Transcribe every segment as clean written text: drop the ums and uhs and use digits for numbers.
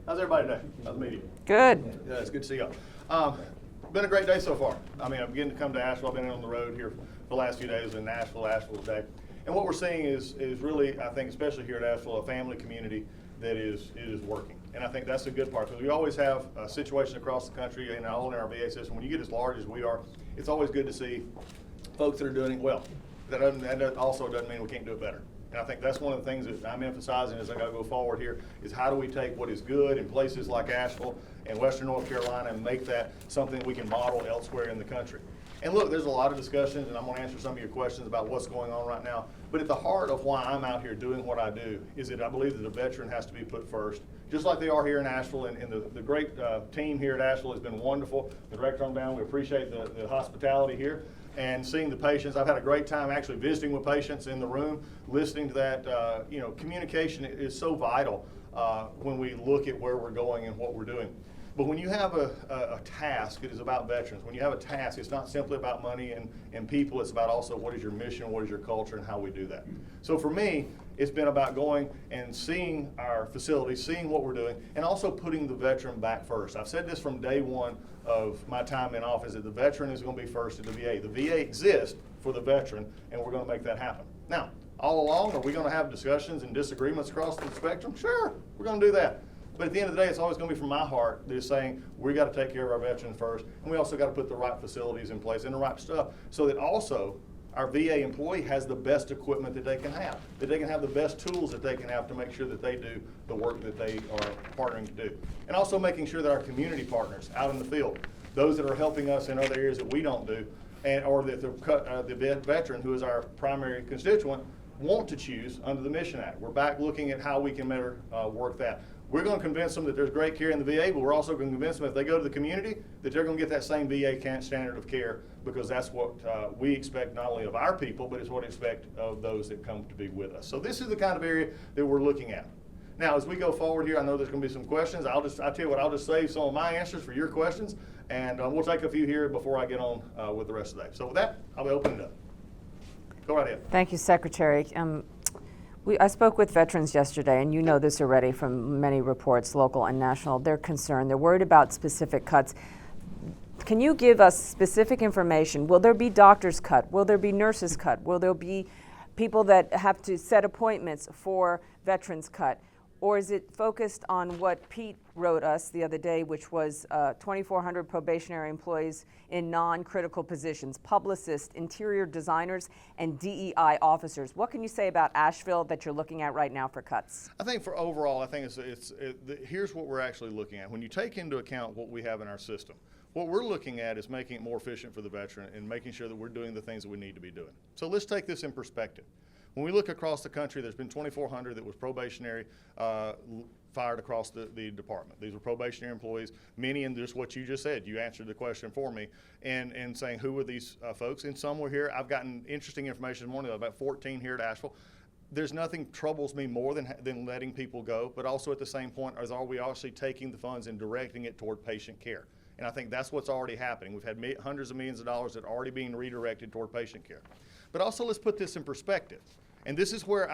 How's everybody today? How's the meeting? Good. Yeah, it's good to see y'all. Been a great day so far. I mean, I'm getting to come to Asheville. I've been on the road here for the last few days in Nashville, Asheville today. And what we're seeing is really, I think, especially here at Asheville, a family community that is working. And I think that's the good part, because we always have a situation across the country and all in our VA system. When you get as large as we are, it's always good to see folks that are doing it well. That also doesn't mean we can't do it better. And I think that's one of the things that I'm emphasizing as I go forward here is how do we take what is good in places like Asheville and Western North Carolina and make that something we can model elsewhere in the country. And look, there's a lot of discussions, and I'm going to answer some of your questions about what's going on right now. But at the heart of why I'm out here doing what I do is that I believe that the veteran has to be put first, just like they are here in Asheville. And the great team here at Asheville has been wonderful. The director on down, we appreciate the hospitality here and seeing the patients. I've had a great time actually visiting with patients in the room, listening to that. Communication is so vital when we look at where we're going and what we're doing. But when you have a task, it is about veterans. When you have a task, it's not simply about money and people, it's about also what is your mission, what is your culture, and how we do that. So for me, it's been about going and seeing our facilities, seeing what we're doing, and also putting the veteran back first. I've said this from day one of my time in office, that the veteran is going to be first at the VA. The VA exists for the veteran, and we're going to make that happen. Now, all along, are we going to have discussions and disagreements across the spectrum? Sure, we're going to do that. But at the end of the day, it's always going to be from my heart that is saying we got to take care of our veterans first, and we also got to put the right facilities in place and the right stuff so that also our VA employee has the best equipment that they can have, that they can have the best tools that they can have to make sure that they do the work that they are partnering to do. And also making sure that our community partners out in the field, those that are helping us in other areas that we don't do, or that the veteran, who is our primary constituent, want to choose under the Mission Act. We're back looking at how we can better work that. We're going to convince them that there's great care in the VA, but we're also going to convince them if they go to the community that they're going to get that same VA standard of care, because that's what we expect not only of our people, but it's what we expect of those that come to be with us. So this is the kind of area that we're looking at. Now, as we go forward here, I know there's going to be some questions. I'll tell you what, I'll just save some of my answers for your questions, and we'll take a few here before I get on with the rest of the day. So with that, I'll be opening it up. Go right ahead. Thank you, Secretary. I spoke with veterans yesterday, and you know this already from many reports, local and national. They're concerned. They're worried about specific cuts. Can you give us specific information? Will there be doctors cut? Will there be nurses cut? Will there be people that have to set appointments for veterans cut? Or is it focused on what Pete wrote us the other day, which was 2,400 probationary employees in non-critical positions, publicists, interior designers, and DEI officers? What can you say about Asheville that you're looking at right now for cuts? I think for overall, I think here's what we're actually looking at. When you take into account what we have in our system, what we're looking at is making it more efficient for the veteran and making sure that we're doing the things that we need to be doing. So let's take this in perspective. When we look across the country, there's been 2,400 that was probationary fired across the department. These were probationary employees, many in just what you just said. You answered the question for me, and saying who were these folks, and some were here. I've gotten interesting information this morning, about 14 here at Asheville. There's nothing troubles me more than letting people go, but also at the same point, are we actually taking the funds and directing it toward patient care? And I think that's what's already happening. We've had hundreds of millions of dollars that are already being redirected toward patient care. But also, let's put this in perspective. And this is where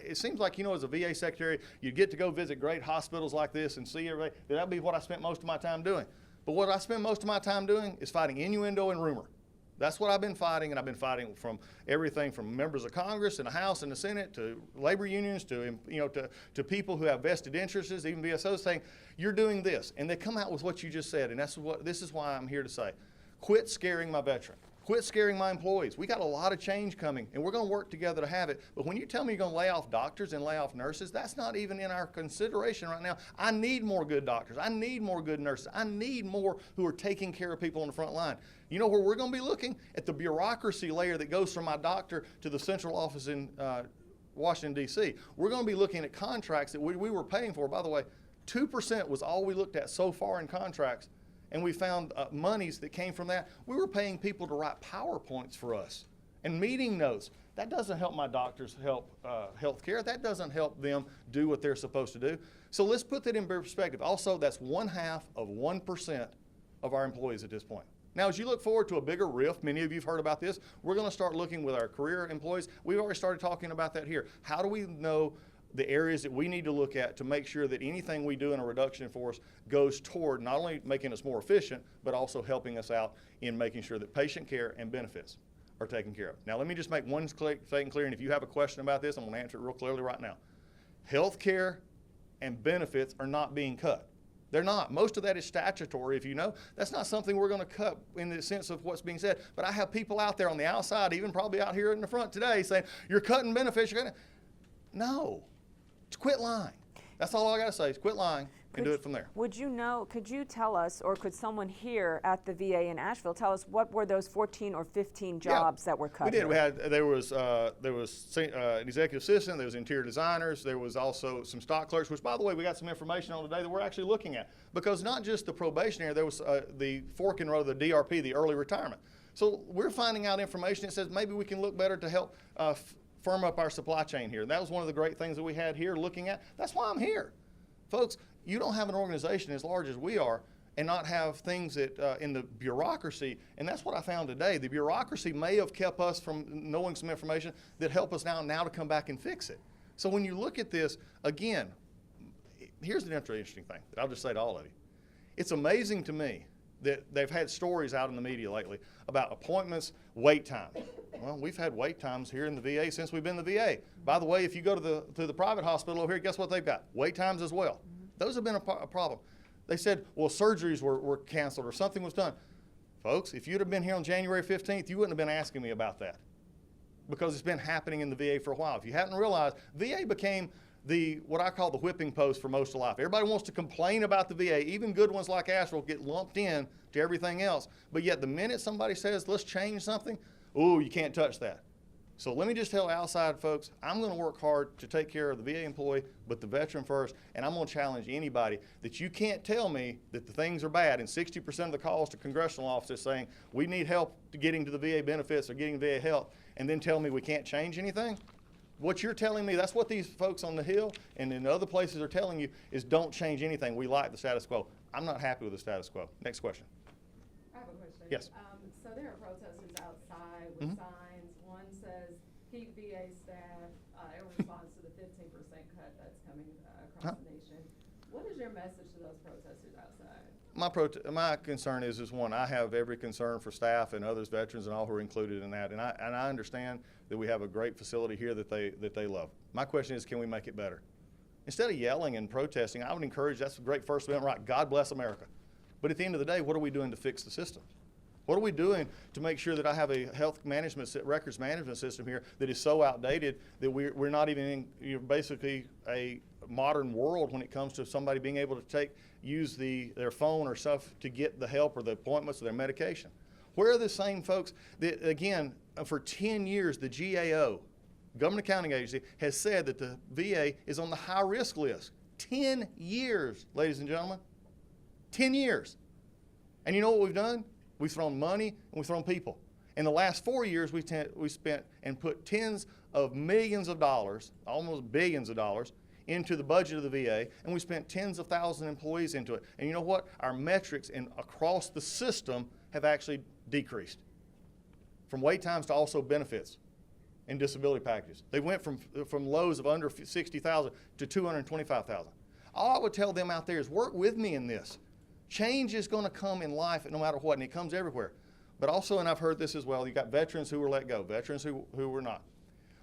it seems like, as a VA secretary, you get to go visit great hospitals like this and see everybody. That'd be what I spent most of my time doing. But what I spend most of my time doing is fighting innuendo and rumor. That's what I've been fighting, and I've been fighting from everything from members of Congress and the House and the Senate to labor unions to people who have vested interests, even VSOs saying, you're doing this. And they come out with what you just said, and this is why I'm here to say, quit scaring my veteran. Quit scaring my employees. We got a lot of change coming, and we're going to work together to have it. But when you tell me you're going to lay off doctors and lay off nurses, that's not even in our consideration right now. I need more good doctors. I need more good nurses. I need more who are taking care of people on the front line. You know where we're going to be looking? At the bureaucracy layer that goes from my doctor to the central office in Washington, D.C. We're going to be looking at contracts that we were paying for. By the way, 2% was all we looked at so far in contracts. And we found monies that came from that. We were paying people to write PowerPoints for us and meeting notes. That doesn't help my doctors health care. That doesn't help them do what they're supposed to do. So let's put that in perspective. Also, that's 0.5% of our employees at this point. Now, as you look forward to a bigger RIF, many of you have heard about this, we're going to start looking with our career employees. We've already started talking about that here. How do we know the areas that we need to look at to make sure that anything we do in a reduction in force goes toward not only making us more efficient, but also helping us out in making sure that patient care and benefits are taken care of. Now, let me just make one thing clear, and if you have a question about this, I'm going to answer it real clearly right now. Health care and benefits are not being cut. They're not. Most of that is statutory, if you know. That's not something we're going to cut in the sense of what's being said. But I have people out there on the outside, even probably out here in the front today, saying, you're cutting benefits. No. Quit lying. That's all I got to say is quit lying and do it from there. Could you tell us, or could someone here at the VA in Asheville tell us what were those 14 or 15 jobs that were cut? We did. There was an executive assistant, there was interior designers, there was also some stock clerks, which by the way, we got some information on today that we're actually looking at. Because not just the probationary, there was the fork in row, the DRP, the early retirement. So we're finding out information that says maybe we can look better to help firm up our supply chain here. And that was one of the great things that we had here looking at. That's why I'm here. Folks, you don't have an organization as large as we are and not have things that in the bureaucracy, and that's what I found today. The bureaucracy may have kept us from knowing some information that help us now to come back and fix it. So when you look at this, again, here's an interesting thing that I'll just say to all of you. It's amazing to me that they've had stories out in the media lately about appointments, wait time. Well, we've had wait times here in the VA since we've been in the VA. By the way, if you go to the private hospital over here, guess what they've got? Wait times as well. Those have been a problem. They said, well, surgeries were canceled or something was done. Folks, if you'd have been here on January 15th, you wouldn't have been asking me about that because it's been happening in the VA for a while. If you hadn't realized, VA became what I call the whipping post for most of life. Everybody wants to complain about the VA. Even good ones like Asheville get lumped in to everything else. But yet the minute somebody says, let's change something, ooh, you can't touch that. So let me just tell outside folks, I'm going to work hard to take care of the VA employee, but the veteran first, and I'm going to challenge anybody that you can't tell me that the things are bad. And 60% of the calls to congressional offices saying we need help to getting to the VA benefits or getting VA health, and then tell me we can't change anything. What you're telling me, that's what these folks on the Hill and in other places are telling you is don't change anything. We like the status quo. I'm not happy with the status quo. Next question. I have a question. Yes. So there are protesters outside with signs. One says, keep VA staff in response to the 15% cut that's coming across the nation. What is your message to those protesters outside? My concern is one, I have every concern for staff and others, veterans and all who are included in that. And I understand that we have a great facility here that they love. My question is, can we make it better? Instead of yelling and protesting, I would encourage, that's a great First Amendment right, God bless America. But at the end of the day, what are we doing to fix the system? What are we doing to make sure that I have a health management, records management system here that is so outdated that we're not even in basically a modern world when it comes to somebody being able to use their phone or stuff to get the help or the appointments or their medication? Where are the same folks that, again, for 10 years, the GAO, Government Accounting Agency, has said that the VA is on the high risk list? 10 years, ladies and gentlemen. 10 years. And you know what we've done? We've thrown money and we've thrown people. In the last 4 years, we spent and put tens of millions of dollars, almost billions of dollars, into the budget of the VA, and we spent tens of thousands of employees into it. And you know what? Our metrics across the system have actually decreased. From wait times to also benefits and disability packages. They went from lows of under 60,000 to 225,000. All I would tell them out there is work with me in this. Change is going to come in life no matter what, and it comes everywhere. But also, and I've heard this as well, you got veterans who were let go, veterans who were not.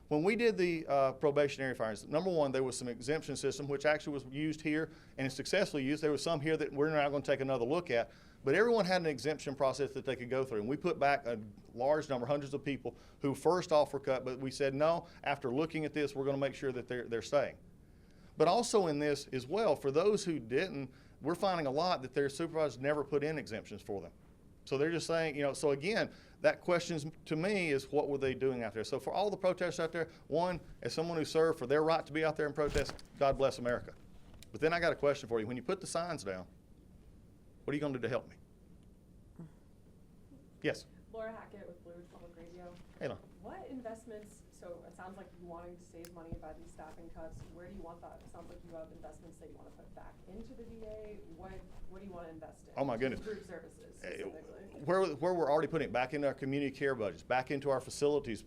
When we did the probationary firings, number one, there was some exemption system, which actually was used here and is successfully used. There was some here that we're now going to take another look at. But everyone had an exemption process that they could go through. And we put back a large number, hundreds of people who first off were cut, but we said, no, after looking at this, we're going to make sure that they're staying. But also in this as well, for those who didn't, we're finding a lot that their supervisors never put in exemptions for them. So they're just saying, so again, that question to me is what were they doing out there? So for all the protesters out there, one, as someone who served for their right to be out there and protest, God bless America. But then I got a question for you. When you put the signs down, what are you going to do to help me? Yes? Laura Hackett with Blue Ridge Public Radio. Hey, Laura. What investments, so it sounds like you wanting to save money by these staffing cuts. Where do you want that? It sounds like you have investments that you want to put back into the VA. What do you want to invest in? Oh my goodness. Group services specifically. Where we're already putting it back into our community care budgets, back into our facilities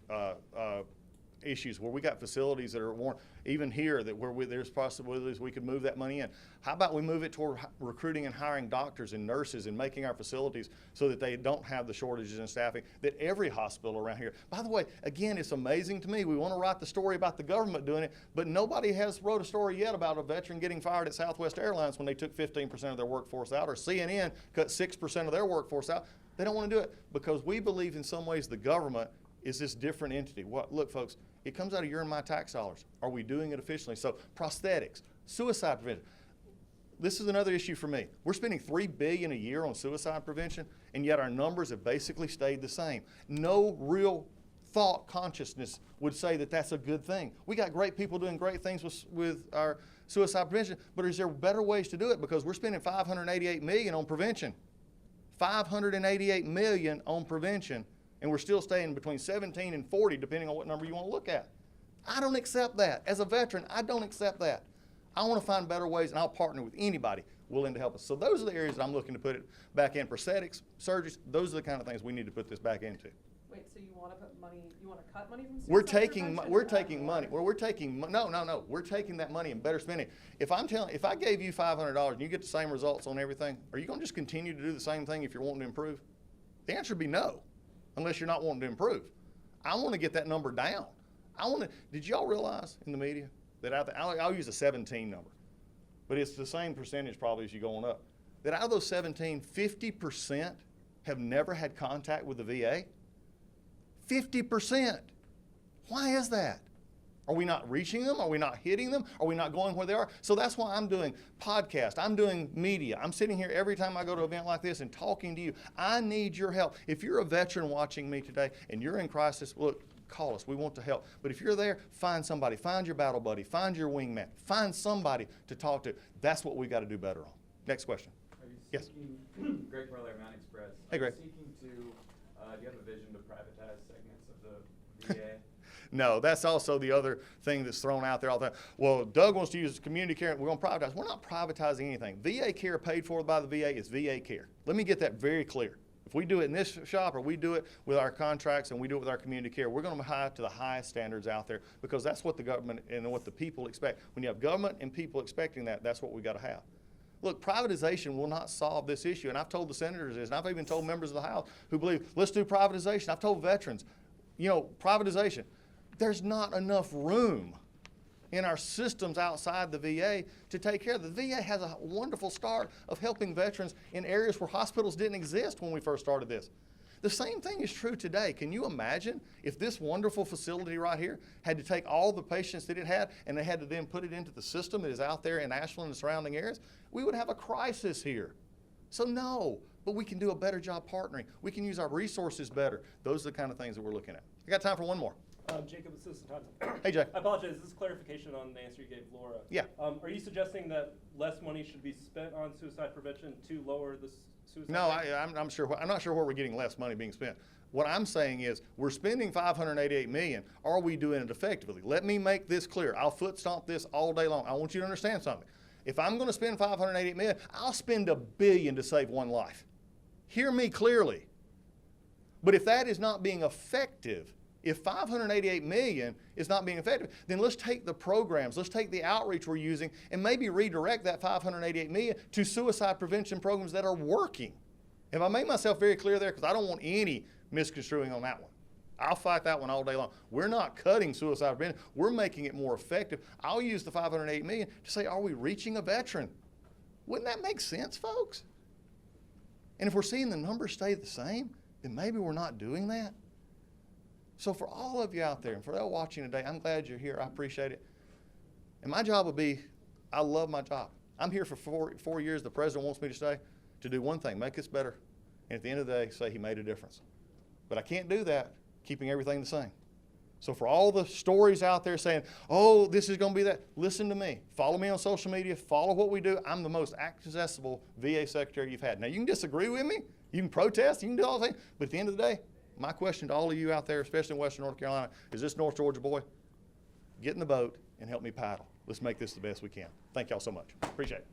issues where we got facilities that are worn, even here, that where there's possibilities we could move that money in. How about we move it toward recruiting and hiring doctors and nurses and making our facilities so that they don't have the shortages in staffing that every hospital around here. By the way, again, it's amazing to me. We want to write the story about the government doing it, but nobody has wrote a story yet about a veteran getting fired at Southwest Airlines when they took 15% of their workforce out, or CNN cut 6% of their workforce out. They don't want to do it because we believe in some ways the government is this different entity. Look, folks, it comes out of your and my tax dollars. Are we doing it efficiently? So prosthetics, suicide prevention. This is another issue for me. We're spending $3 billion a year on suicide prevention, and yet our numbers have basically stayed the same. No real thought consciousness would say that that's a good thing. We got great people doing great things with our suicide prevention, but is there better ways to do it? Because we're spending $588 million on prevention. $588 million on prevention, and we're still staying between 17 and 40, depending on what number you want to look at. I don't accept that. As a veteran, I don't accept that. I want to find better ways, and I'll partner with anybody willing to help us. So those are the areas that I'm looking to put it back in. Prosthetics, surgeries, those are the kind of things we need to put this back into. Wait, so you want to put money, you want to cut money from suicide We're prevention? taking money. Well, we're taking that money and better spending. If I gave you $500 and you get the same results on everything, are you going to just continue to do the same thing if you're wanting to improve? The answer would be no, unless you're not wanting to improve. I want to get that number down. Did y'all realize in the media that I'll use a 17 number, but it's the same percentage probably as you going up, that out of those 17, 50% have never had contact with the VA? 50%. Why is that? Are we not reaching them? Are we not hitting them? Are we not going where they are? So that's why I'm doing podcasts. I'm doing media. I'm sitting here every time I go to an event like this and talking to you. I need your help. If you're a veteran watching me today and you're in crisis, look, call us. We want to help. But if you're there, find somebody. Find your battle buddy. Find your wingman. Find somebody to talk to. That's what we got to do better on. Next question. Are you Yes. seeking, Greg Miller, Mount Express. Hey, Greg. Are you seeking to, do you have a vision to privatize segments of the VA? No, that's also the other thing that's thrown out there all the time. Well, Doug wants to use community care, we're going to privatize. We're not privatizing anything. VA care paid for by the VA is VA care. Let me get that very clear. If we do it in this shop or we do it with our contracts and we do it with our community care, we're going to be high to the highest standards out there because that's what the government and what the people expect. When you have government and people expecting that, that's what we got to have. Look, privatization will not solve this issue, and I've told the senators this, and I've even told members of the House who believe, let's do privatization. I've told veterans, privatization. There's not enough room in our systems outside the VA to take care of. The VA has a wonderful start of helping veterans in areas where hospitals didn't exist when we first started this. The same thing is true today. Can you imagine if this wonderful facility right here had to take all the patients that it had and they had to then put it into the system that is out there in Asheville and the surrounding areas? We would have a crisis here. So no, but we can do a better job partnering. We can use our resources better. Those are the kind of things that we're looking at. I got time for one more. Jacob, Assistant Title. Hey, Jay. I apologize. This is clarification on the answer you gave Laura. Yeah. Are you suggesting that less money should be spent on suicide prevention to lower the suicide No, rate? I'm not sure where we're getting less money being spent. What I'm saying is we're spending $588 million. Are we doing it effectively? Let me make this clear. I'll foot stomp this all day long. I want you to understand something. If I'm going to spend $588 million, I'll spend $1 billion to save one life. Hear me clearly. But if that is not being effective, if $588 million is not being effective, then let's take the programs, let's take the outreach we're using, and maybe redirect that $588 million to suicide prevention programs that are working. Have I made myself very clear there? Because I don't want any misconstruing on that one. I'll fight that one all day long. We're not cutting suicide prevention. We're making it more effective. I'll use the $508 million to say, are we reaching a veteran? Wouldn't that make sense, folks? And if we're seeing the numbers stay the same, then maybe we're not doing that. So for all of you out there, and for those watching today, I'm glad you're here. I appreciate it. And my job will be, I love my job. I'm here for four years. The president wants me to stay to do one thing, make us better. And at the end of the day, say he made a difference. But I can't do that keeping everything the same. So for all the stories out there saying, oh, this is going to be that, listen to me. Follow me on social media. Follow what we do. I'm the most accessible VA secretary you've had. Now, you can disagree with me. You can protest. You can do all things. But at the end of the day, my question to all of you out there, especially in Western North Carolina, is this North Georgia boy, get in the boat and help me paddle. Let's make this the best we can. Thank y'all so much. Appreciate it.